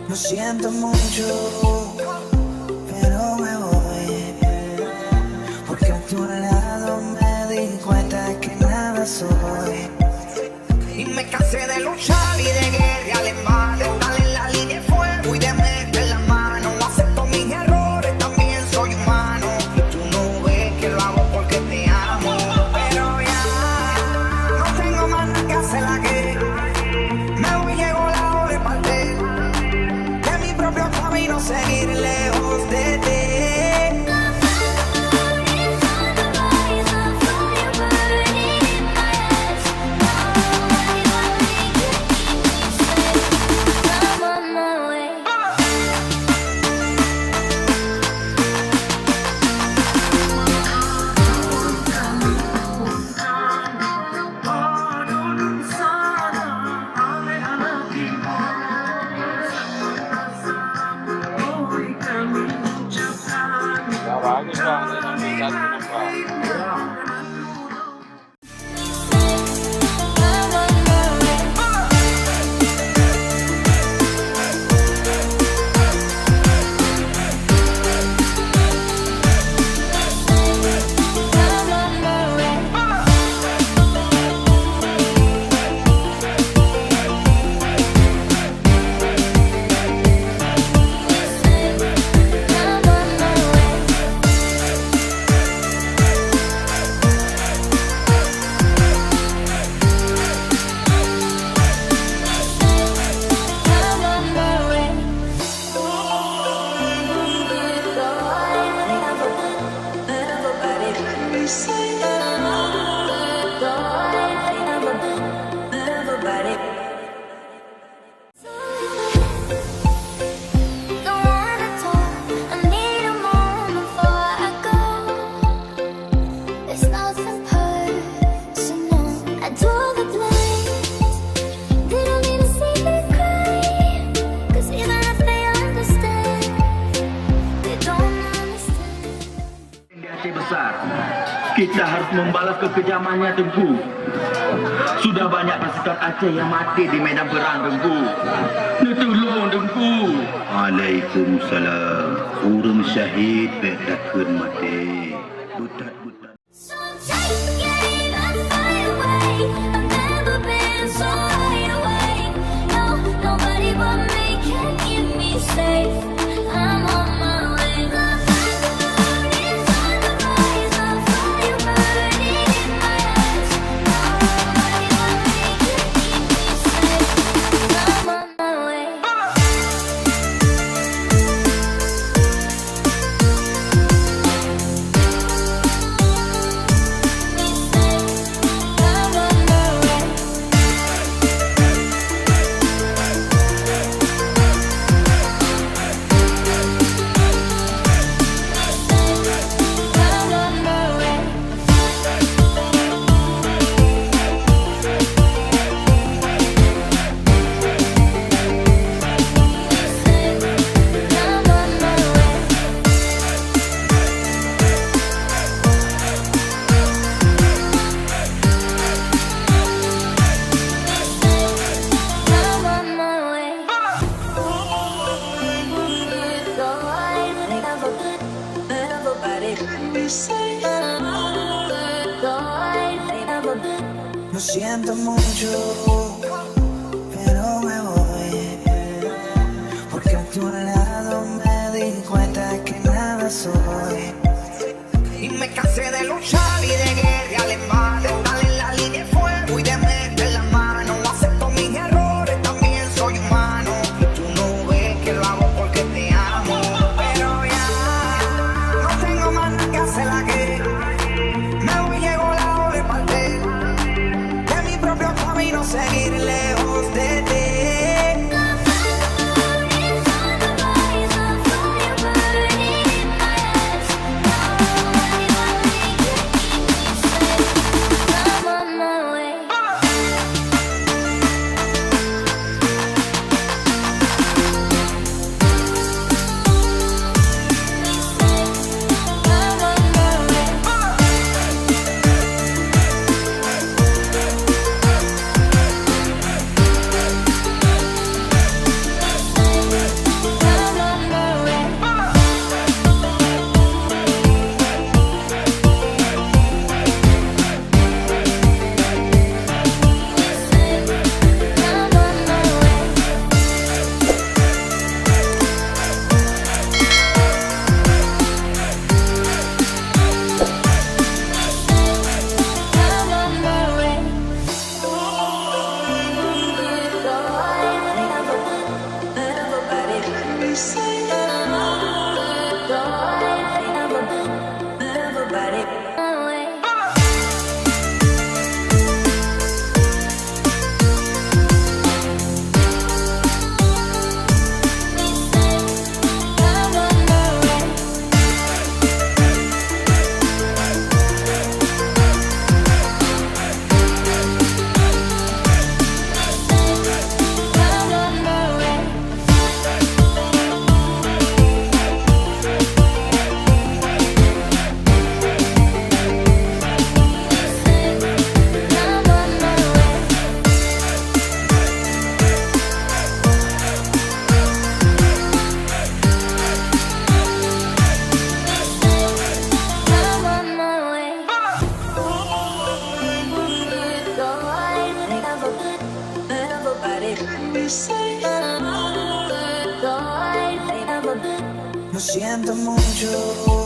Lo siento mucho, pero me voy, porque a tu lado me di cuenta que nada soy. Y me cansé de luchar y de guerra alemana, estar en la línea de fuego y de meter la mano. Acepto mis errores, también soy humano. Y tú no ves que lo hago porque te amo. Pero ya no tengo más nada que hacer la guerra. Me voy, llegó la hora de partir de mi propio camino, seguir lejos de ti. Besar Kita harus membalas kekejamannya, Tengku. Sudah banyak pasukan Aceh yang mati di medan perang, Tengku. Tolong, Tengku. Waalaikumsalam. Urung syahid takkan mati. Butat-butat. So take it and fly away. I've never been so wide awake. No, nobody but me can keep me safe. I'm on my way. The moon is on the rise. The fire burning in my eyes. Nobody but me can keep me safe. I'm on my way. Lo siento mucho, pero me voy, porque a tu lado me di cuenta que nada soy. Y me cansé de luchar y de guerrear en vano, estar en la línea de fuego y de meter la mano. Acepto mis errores, también soy humano. Tú no ves que lo hago porque te amo, pero ya no tengo más nada que hacer la guerra. Me voy, llegó la hora de partir, de mi propio camino seguir lejos de ti. Lo siento mucho.